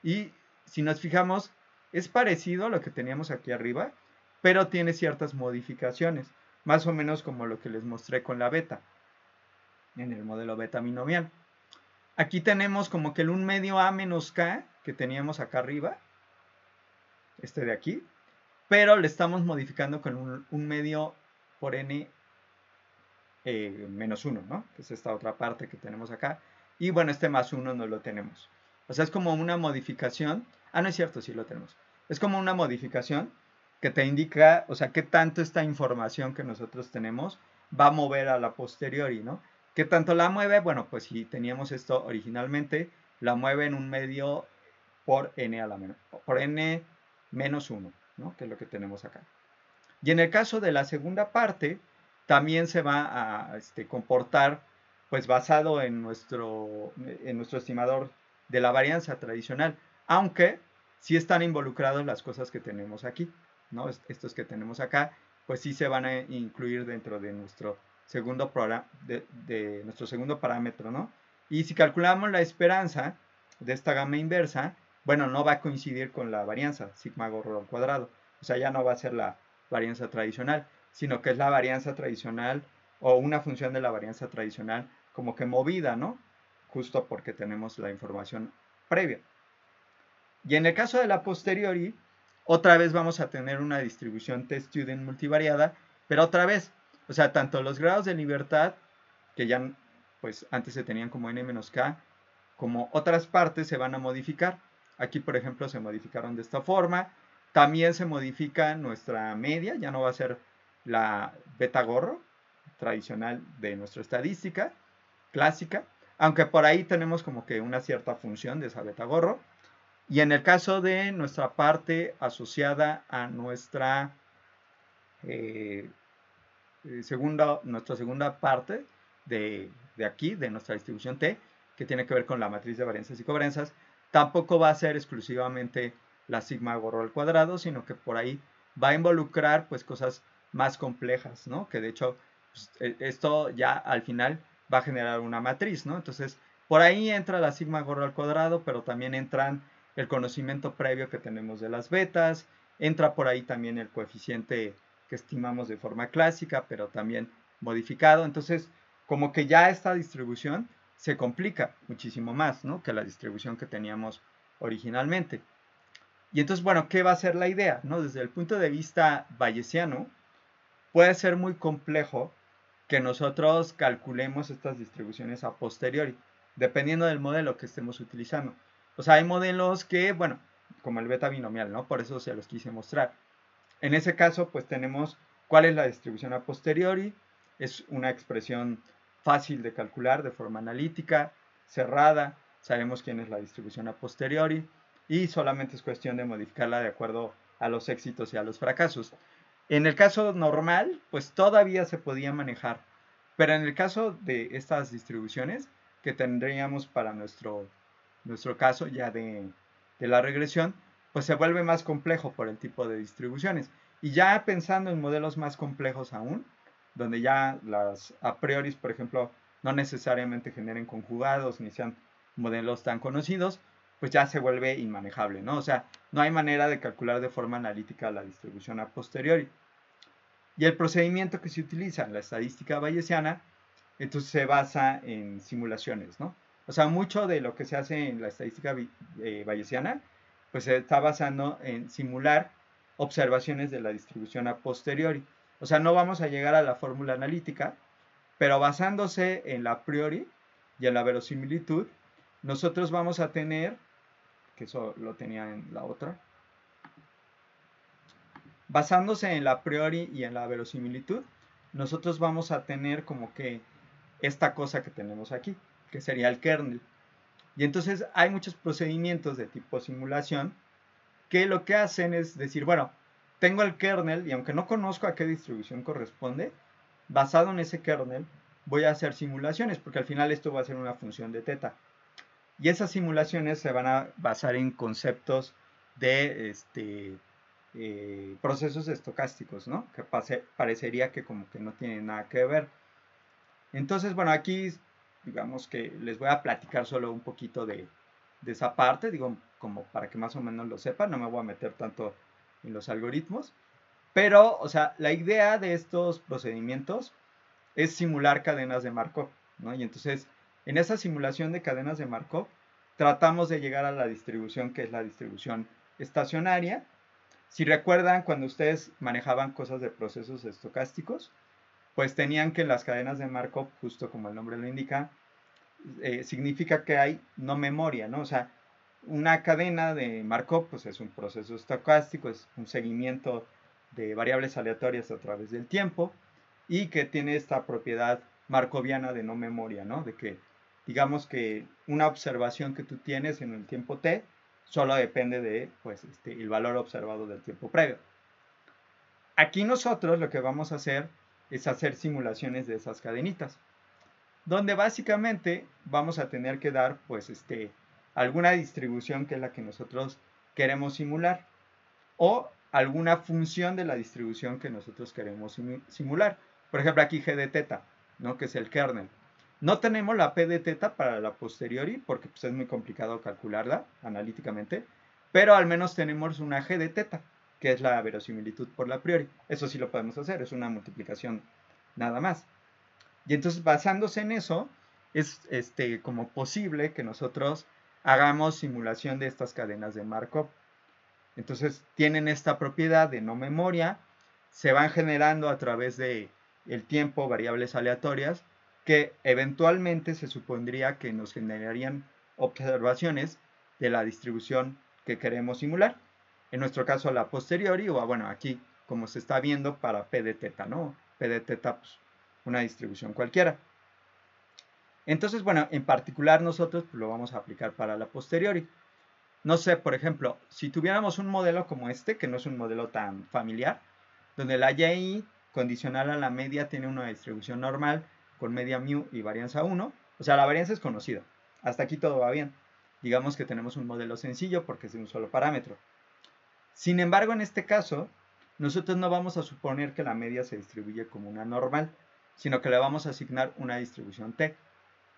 Y si nos fijamos, es parecido a lo que teníamos aquí arriba, pero tiene ciertas modificaciones, más o menos como lo que les mostré con la beta, en el modelo beta binomial. Aquí tenemos como que el 1 medio a menos k que teníamos acá arriba, este de aquí, pero le estamos modificando con un medio por n menos 1, ¿no? Que es esta otra parte que tenemos acá. Y bueno, este más 1 no lo tenemos. O sea, es como una modificación. No es cierto, sí lo tenemos. Es como una modificación que te indica, o sea, qué tanto esta información que nosotros tenemos va a mover a la posteriori, ¿no? ¿Qué tanto la mueve? Bueno, pues si teníamos esto originalmente, la mueve en un medio por n a la menos, por n menos 1, ¿no? Que es lo que tenemos acá. Y en el caso de la segunda parte, también se va a comportar pues basado en nuestro estimador de la varianza tradicional, aunque sí están involucrados las cosas que tenemos aquí, ¿no? Estos que tenemos acá, pues sí se van a incluir dentro de nuestro segundo nuestro segundo parámetro, ¿no? Y si calculamos la esperanza de esta gama inversa, bueno, no va a coincidir con la varianza, sigma gorro al cuadrado. O sea, ya no va a ser la varianza tradicional, sino que es la varianza tradicional o una función de la varianza tradicional como que movida, ¿no? Justo porque tenemos la información previa. Y en el caso de la posteriori, otra vez vamos a tener una distribución t-student multivariada, pero otra vez, o sea, tanto los grados de libertad, que ya pues antes se tenían como n-k, como otras partes se van a modificar. Aquí, por ejemplo, se modificaron de esta forma. También se modifica nuestra media, ya no va a ser la beta gorro tradicional de nuestra estadística clásica, aunque por ahí tenemos como que una cierta función de esa beta gorro. Y en el caso de nuestra parte asociada a nuestra nuestra segunda parte de aquí, de nuestra distribución T, que tiene que ver con la matriz de varianzas y covarianzas, tampoco va a ser exclusivamente la sigma gorro al cuadrado, sino que por ahí va a involucrar pues cosas más complejas, ¿no? Que de hecho pues, esto ya al final va a generar una matriz, ¿no? Entonces por ahí entra la sigma gorro al cuadrado, pero también entran el conocimiento previo que tenemos de las betas, entra por ahí también el coeficiente que estimamos de forma clásica, pero también modificado. Entonces, como que ya esta distribución se complica muchísimo más, ¿no? Que la distribución que teníamos originalmente. Y entonces, bueno, ¿qué va a ser la idea? ¿No? Desde el punto de vista bayesiano, puede ser muy complejo que nosotros calculemos estas distribuciones a posteriori, dependiendo del modelo que estemos utilizando. O sea, hay modelos que, bueno, como el beta binomial, ¿no? Por eso se los quise mostrar. En ese caso, pues tenemos cuál es la distribución a posteriori. Es una expresión fácil de calcular de forma analítica, cerrada. Sabemos quién es la distribución a posteriori y solamente es cuestión de modificarla de acuerdo a los éxitos y a los fracasos. En el caso normal, pues todavía se podía manejar, pero en el caso de estas distribuciones que tendríamos para nuestro caso ya de la regresión, pues se vuelve más complejo por el tipo de distribuciones. Y ya pensando en modelos más complejos aún, donde ya las a priori, por ejemplo, no necesariamente generen conjugados ni sean modelos tan conocidos, pues ya se vuelve inmanejable, ¿no? O sea, no hay manera de calcular de forma analítica la distribución a posteriori. Y el procedimiento que se utiliza en la estadística bayesiana, entonces se basa en simulaciones, ¿no? O sea, mucho de lo que se hace en la estadística bayesiana, pues se está basando en simular observaciones de la distribución a posteriori. O sea, no vamos a llegar a la fórmula analítica, pero basándose en la a priori y en la verosimilitud, nosotros vamos a tener, que eso lo tenía en la otra, basándose en la a priori y en la verosimilitud, nosotros vamos a tener como que esta cosa que tenemos aquí, que sería el kernel. Y entonces hay muchos procedimientos de tipo simulación que lo que hacen es decir, bueno, tengo el kernel y aunque no conozco a qué distribución corresponde, basado en ese kernel voy a hacer simulaciones, porque al final esto va a ser una función de teta. Y esas simulaciones se van a basar en conceptos de procesos estocásticos, ¿no? Que parecería que como que no tienen nada que ver. Entonces, bueno, aquí digamos que les voy a platicar solo un poquito de esa parte, digo, como para que más o menos lo sepan, no me voy a meter tanto en los algoritmos, pero, o sea, la idea de estos procedimientos es simular cadenas de Markov, ¿no? Y entonces, en esa simulación de cadenas de Markov, tratamos de llegar a la distribución que es la distribución estacionaria. Si recuerdan, cuando ustedes manejaban cosas de procesos estocásticos, pues tenían que las cadenas de Markov, justo como el nombre lo indica, significa que hay no memoria, ¿no? O sea, una cadena de Markov, pues es un proceso estocástico, es un seguimiento de variables aleatorias a través del tiempo y que tiene esta propiedad markoviana de no memoria, ¿no? De que, digamos que una observación que tú tienes en el tiempo t solo depende de, pues, el valor observado del tiempo previo. Aquí nosotros lo que vamos a hacer es hacer simulaciones de esas cadenitas, donde básicamente vamos a tener que dar pues alguna distribución que es la que nosotros queremos simular o alguna función de la distribución que nosotros queremos simular. Por ejemplo, aquí g de teta, ¿no? Que es el kernel. No tenemos la p de teta para la posteriori porque pues, es muy complicado calcularla analíticamente, pero al menos tenemos una g de teta, que es la verosimilitud por la a priori. Eso sí lo podemos hacer, es una multiplicación nada más. Y entonces basándose en eso, es como posible que nosotros hagamos simulación de estas cadenas de Markov. Entonces tienen esta propiedad de no memoria, se van generando a través de el tiempo variables aleatorias que eventualmente se supondría que nos generarían observaciones de la distribución que queremos simular. En nuestro caso la posteriori, o bueno, aquí como se está viendo para P de teta, ¿no? P de teta, pues una distribución cualquiera. Entonces, bueno, en particular nosotros pues, lo vamos a aplicar para la posteriori. No sé, por ejemplo, si tuviéramos un modelo como este, que no es un modelo tan familiar, donde la y condicional a la media tiene una distribución normal con media mu y varianza 1, o sea, la varianza es conocida. Hasta aquí todo va bien. Digamos que tenemos un modelo sencillo porque es de un solo parámetro. Sin embargo, en este caso, nosotros no vamos a suponer que la media se distribuye como una normal, sino que le vamos a asignar una distribución t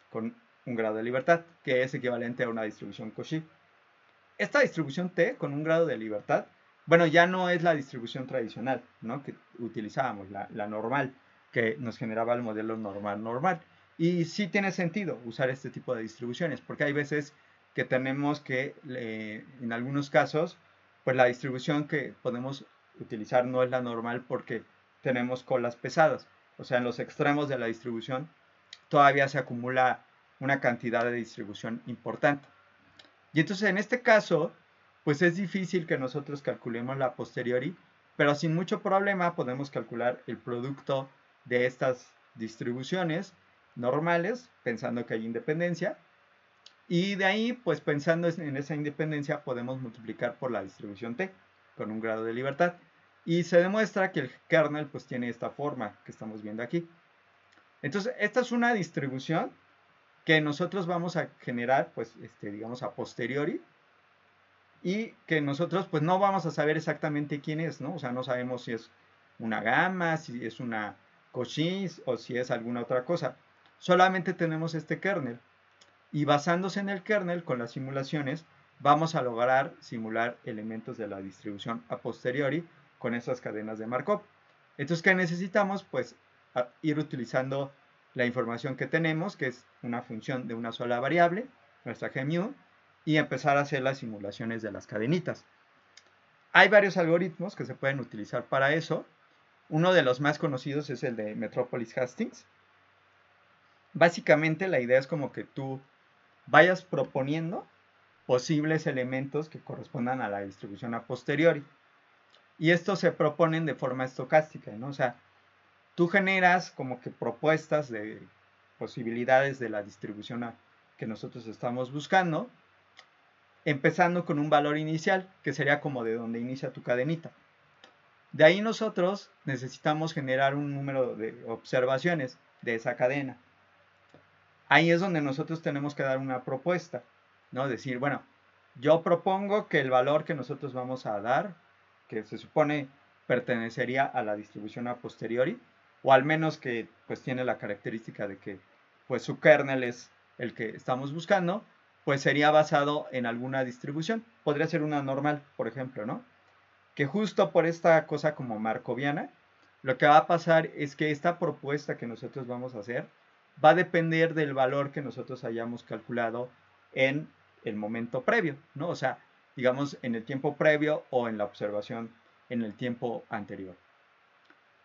con un grado de libertad, que es equivalente a una distribución Cauchy. Esta distribución t con un grado de libertad, bueno, ya no es la distribución tradicional, ¿no? Que utilizábamos, la normal, que nos generaba el modelo normal. Y sí tiene sentido usar este tipo de distribuciones, porque hay veces que tenemos que, en algunos casos, pues la distribución que podemos utilizar no es la normal porque tenemos colas pesadas. O sea, en los extremos de la distribución todavía se acumula una cantidad de distribución importante. Y entonces en este caso, pues es difícil que nosotros calculemos la posteriori, pero sin mucho problema podemos calcular el producto de estas distribuciones normales, pensando que hay independencia, y de ahí, pues pensando en esa independencia, podemos multiplicar por la distribución t con un grado de libertad. y se demuestra que el kernel pues tiene esta forma que estamos viendo aquí. Entonces, esta es una distribución que nosotros vamos a generar, pues, digamos, a posteriori, y que nosotros, pues, no vamos a saber exactamente quién es, ¿no? O sea, no sabemos si es una gamma, si es una Cauchy o si es alguna otra cosa. Solamente tenemos este kernel. Y basándose en el kernel, con las simulaciones, vamos a lograr simular elementos de la distribución a posteriori con esas cadenas de Markov. Entonces, ¿qué necesitamos? Pues ir utilizando la información que tenemos, que es una función de una sola variable, nuestra gmu, y empezar a hacer las simulaciones de las cadenitas. Hay varios algoritmos que se pueden utilizar para eso. Uno de los más conocidos es el de Metropolis Hastings. Básicamente la idea es como que tú vayas proponiendo posibles elementos que correspondan a la distribución a posteriori. Y estos se proponen de forma estocástica, ¿no? O sea, tú generas como que propuestas de posibilidades de la distribución que nosotros estamos buscando, empezando con un valor inicial, que sería como de donde inicia tu cadenita. De ahí nosotros necesitamos generar un número de observaciones de esa cadena. Ahí es donde nosotros tenemos que dar una propuesta, ¿no? Decir, bueno, yo propongo que el valor que nosotros vamos a dar, que se supone pertenecería a la distribución a posteriori, o al menos que pues tiene la característica de que pues su kernel es el que estamos buscando, pues sería basado en alguna distribución. Podría ser una normal, por ejemplo, ¿no? Que justo por esta cosa como markoviana, lo que va a pasar es que esta propuesta que nosotros vamos a hacer va a depender del valor que nosotros hayamos calculado en el momento previo, ¿no? O sea, digamos en el tiempo previo o en la observación en el tiempo anterior.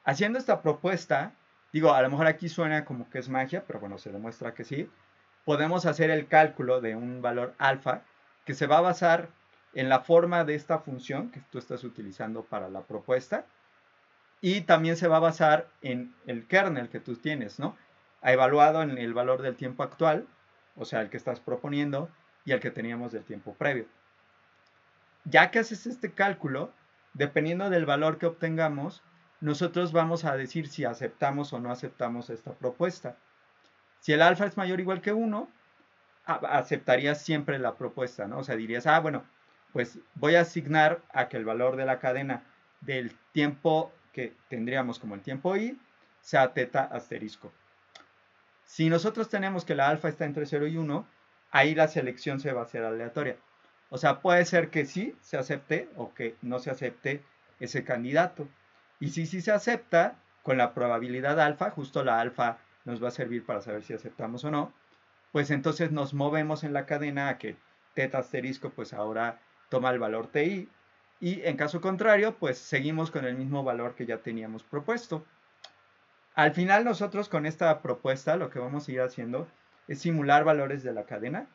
Haciendo esta propuesta, digo, a lo mejor aquí suena como que es magia, pero bueno, se demuestra que sí, podemos hacer el cálculo de un valor alfa que se va a basar en la forma de esta función que tú estás utilizando para la propuesta y también se va a basar en el kernel que tú tienes, ¿no? Ha evaluado en el valor del tiempo actual, o sea, el que estás proponiendo y el que teníamos del tiempo previo. Ya que haces este cálculo, dependiendo del valor que obtengamos, nosotros vamos a decir si aceptamos o no aceptamos esta propuesta. Si el alfa es mayor o igual que 1, aceptarías siempre la propuesta, ¿no? O sea, dirías, bueno, pues voy a asignar a que el valor de la cadena del tiempo que tendríamos como el tiempo i sea teta asterisco. Si nosotros tenemos que la alfa está entre 0 y 1, ahí la selección se va a hacer aleatoria. O sea, puede ser que sí se acepte o que no se acepte ese candidato. Y si sí se acepta, con la probabilidad alfa, justo la alfa nos va a servir para saber si aceptamos o no, pues entonces nos movemos en la cadena a que teta asterisco pues ahora toma el valor ti y en caso contrario pues seguimos con el mismo valor que ya teníamos propuesto. Al final nosotros con esta propuesta lo que vamos a ir haciendo es simular valores de la cadena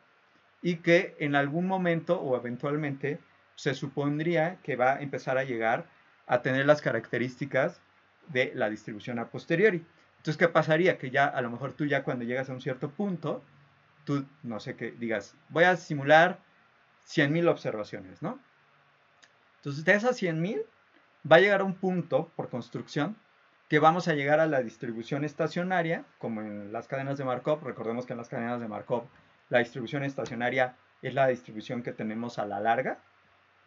y que en algún momento o eventualmente se supondría que va a empezar a llegar a tener las características de la distribución a posteriori. Entonces, ¿qué pasaría? Que ya a lo mejor tú ya cuando llegas a un cierto punto, tú, no sé qué, digas, voy a simular 100.000 observaciones, ¿no? Entonces, de esas 100.000, va a llegar a un punto, por construcción, que vamos a llegar a la distribución estacionaria, como en las cadenas de Markov. Recordemos que en las cadenas de Markov, la distribución estacionaria es la distribución que tenemos a la larga,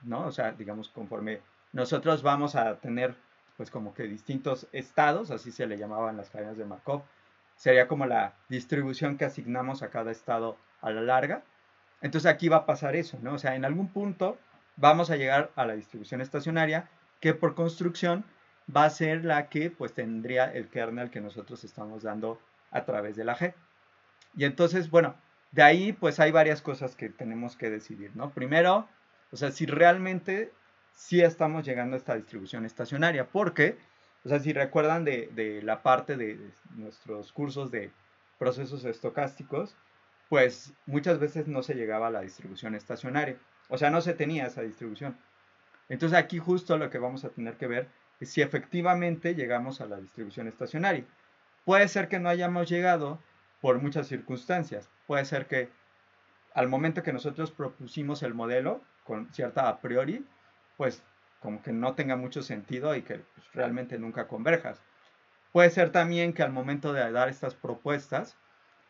¿no? O sea, digamos, conforme nosotros vamos a tener, pues como que distintos estados, así se le llamaban las cadenas de Markov, sería como la distribución que asignamos a cada estado a la larga. Entonces aquí va a pasar eso, ¿no? O sea, en algún punto vamos a llegar a la distribución estacionaria que por construcción va a ser la que pues tendría el kernel que nosotros estamos dando a través de la G. Y entonces, bueno, de ahí pues hay varias cosas que tenemos que decidir, ¿no? Primero, o sea, si realmente sí estamos llegando a esta distribución estacionaria, porque, o sea, si recuerdan de la parte de nuestros cursos de procesos estocásticos, pues muchas veces no se llegaba a la distribución estacionaria, o sea, no se tenía esa distribución. Entonces aquí justo lo que vamos a tener que ver es si efectivamente llegamos a la distribución estacionaria. Puede ser que no hayamos llegado por muchas circunstancias. Puede ser que al momento que nosotros propusimos el modelo con cierta a priori, pues como que no tenga mucho sentido y que pues, realmente nunca converjas. Puede ser también que al momento de dar estas propuestas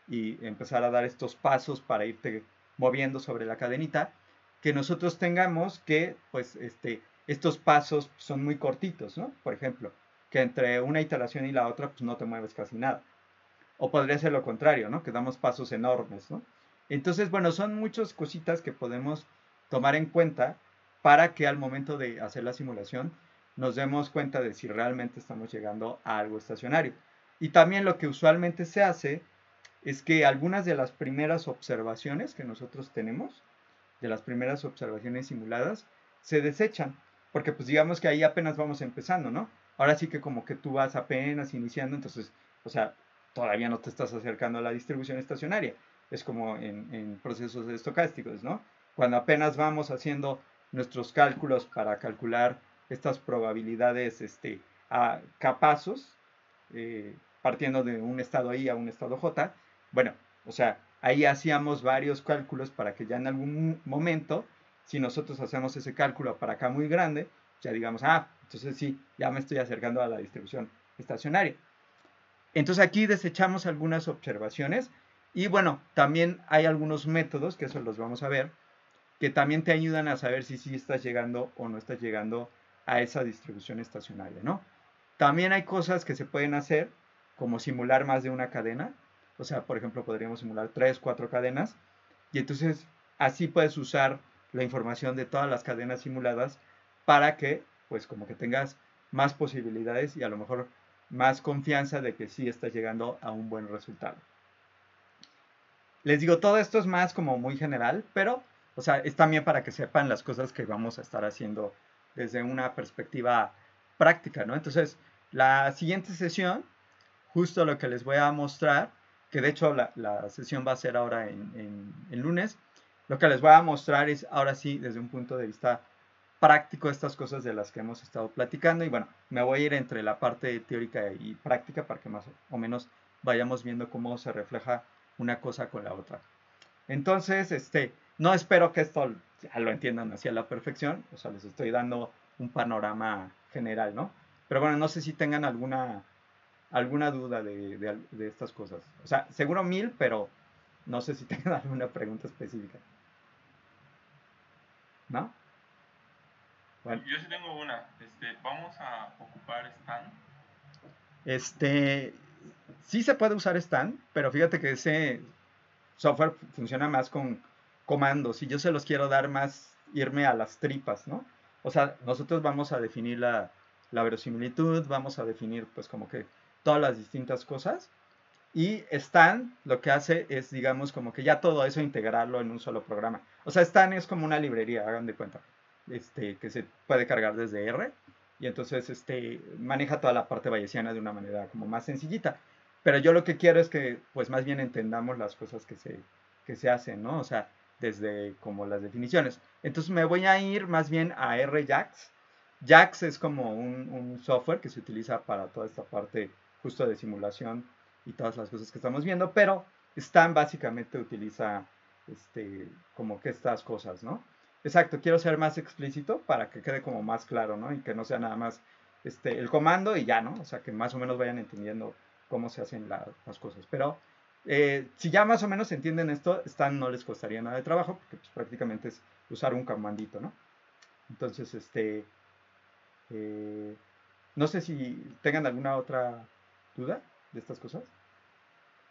y empezar a dar estos pasos para irte moviendo sobre la cadenita, que nosotros tengamos que, pues, estos pasos son muy cortitos, ¿no? Por ejemplo, que entre una iteración y la otra, pues no te mueves casi nada. O podría ser lo contrario, ¿no? Que damos pasos enormes, ¿no? Entonces, bueno, son muchas cositas que podemos tomar en cuenta para que al momento de hacer la simulación nos demos cuenta de si realmente estamos llegando a algo estacionario. Y también lo que usualmente se hace es que algunas de las primeras observaciones que nosotros tenemos, de las primeras observaciones simuladas, se desechan, porque pues digamos que ahí apenas vamos empezando, ¿no? Ahora sí que como que tú vas apenas iniciando, entonces, o sea, todavía no te estás acercando a la distribución estacionaria. Es como en procesos estocásticos, ¿no? Cuando apenas vamos haciendo nuestros cálculos para calcular estas probabilidades a capazos, partiendo de un estado I a un estado J, bueno, o sea, ahí hacíamos varios cálculos para que ya en algún momento, si nosotros hacemos ese cálculo para acá muy grande, ya digamos, entonces sí, ya me estoy acercando a la distribución estacionaria. Entonces aquí desechamos algunas observaciones y bueno, también hay algunos métodos, que eso los vamos a ver, que también te ayudan a saber si sí estás llegando o no estás llegando a esa distribución estacionaria, ¿no? También hay cosas que se pueden hacer, como simular más de una cadena. O sea, por ejemplo, podríamos simular 3, 4 cadenas. Y entonces así puedes usar la información de todas las cadenas simuladas para que, pues como que tengas más posibilidades y a lo mejor más confianza de que sí estás llegando a un buen resultado. Les digo, todo esto es más como muy general, pero, o sea, es también para que sepan las cosas que vamos a estar haciendo desde una perspectiva práctica, ¿no? Entonces, la siguiente sesión, justo lo que les voy a mostrar, que de hecho la sesión va a ser ahora en lunes, lo que les voy a mostrar es ahora sí desde un punto de vista práctico estas cosas de las que hemos estado platicando y bueno, me voy a ir entre la parte teórica y práctica para que más o menos vayamos viendo cómo se refleja una cosa con la otra. Entonces, no espero que esto ya lo entiendan así a la perfección, o sea, les estoy dando un panorama general, ¿no? Pero bueno, no sé si tengan alguna duda de estas cosas. O sea, seguro 1000, pero no sé si tengan alguna pregunta específica. ¿No? Bueno, Yo sí tengo una. Vamos a ocupar stand. este, sí se puede usar Stan, pero fíjate que ese software funciona más con comandos y yo se los quiero dar más, irme a las tripas, ¿no? O sea, nosotros vamos a definir la verosimilitud, vamos a definir pues como que todas las distintas cosas y Stan lo que hace es, digamos, como que ya todo eso integrarlo en un solo programa. O sea, Stan es como una librería, hagan de cuenta, que se puede cargar desde R y entonces maneja toda la parte bayesiana de una manera como más sencillita. Pero yo lo que quiero es que, pues más bien entendamos las cosas que se hacen, ¿no? O sea, desde como las definiciones. Entonces me voy a ir más bien a RJAX. JAX es como un software que se utiliza para toda esta parte justo de simulación y todas las cosas que estamos viendo, pero Stan básicamente utiliza como que estas cosas, ¿no? Exacto, quiero ser más explícito para que quede como más claro, ¿no? Y que no sea nada más el comando y ya, ¿no? O sea, que más o menos vayan entendiendo cómo se hacen las cosas. Pero si ya más o menos entienden esto, Stan no les costaría nada de trabajo, porque pues, prácticamente es usar un comandito, ¿no? Entonces, eh, no sé si tengan alguna otra duda de estas cosas.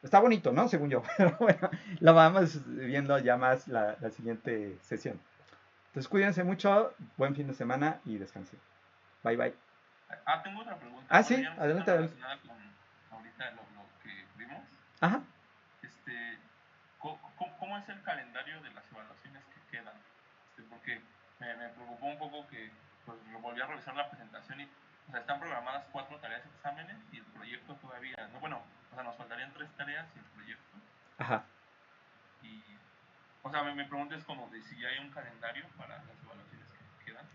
Está bonito, ¿no? Según yo. Pero bueno, lo vamos viendo ya más la siguiente sesión. Entonces cuídense mucho, buen fin de semana y descansen. Bye bye. Tengo otra pregunta. Bueno, Sí, ya no está tan adelante, adelante. relacionada con ahorita lo que vimos. Ajá. Este, ¿Cómo es el calendario de las evaluaciones que quedan? Porque me preocupó un poco que pues, me volví a revisar la presentación y o sea, están programadas 4 tareas de exámenes y el proyecto todavía, no, bueno, o sea, nos faltarían 3 tareas y el proyecto. Ajá. Y, o sea, me pregunto es como de si ya hay un calendario para las evaluaciones que quedan.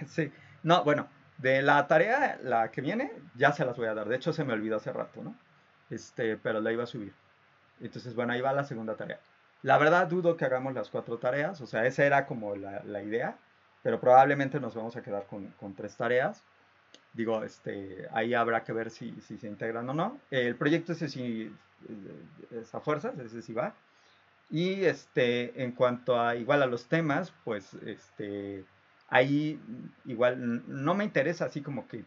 Sí. No, bueno, de la tarea, la que viene, ya se las voy a dar. De hecho, se me olvidó hace rato, ¿no? Pero la iba a subir. Entonces, bueno, ahí va la segunda tarea. La verdad, dudo que hagamos las 4 tareas. O sea, esa era como la idea. pero probablemente nos vamos a quedar con 3 tareas. Digo, ahí habrá que ver si se integran o no. El proyecto ese sí es a fuerzas, ese sí va. Y en cuanto a igual a los temas, pues ahí igual no me interesa así como que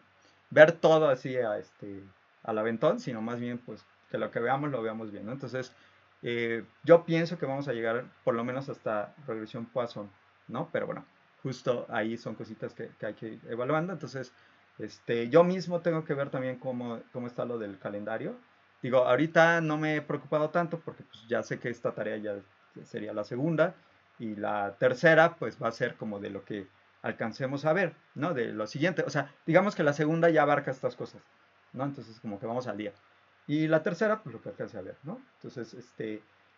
ver todo así al aventón, sino más bien pues que lo que veamos lo veamos bien, ¿no? Entonces, yo pienso que vamos a llegar por lo menos hasta regresión Poisson, ¿no? Pero bueno, justo ahí son cositas que hay que ir evaluando. Entonces, yo mismo tengo que ver también cómo está lo del calendario. Digo, ahorita no me he preocupado tanto porque pues, ya sé que esta tarea ya sería la segunda y la tercera pues va a ser como de lo que alcancemos a ver, ¿no? De lo siguiente, o sea, digamos que la segunda ya abarca estas cosas, ¿no? Entonces como que vamos al día. Y la tercera pues lo que alcance a ver, ¿no? Entonces,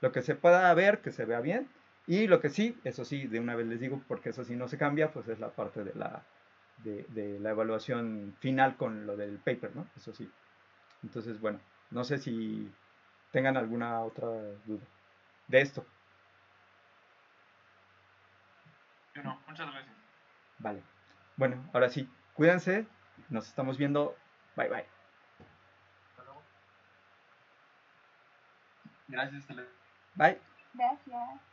lo que se pueda ver, que se vea bien. Y lo que sí, eso sí, de una vez les digo, porque eso sí no se cambia, pues es la parte de la evaluación final con lo del paper, ¿no? Eso sí. Entonces, bueno, no sé si tengan alguna otra duda de esto. Yo no, muchas gracias. Vale. Bueno, ahora sí, cuídense, nos estamos viendo. Bye bye. Hasta luego. Gracias, hasta luego. Bye. Gracias.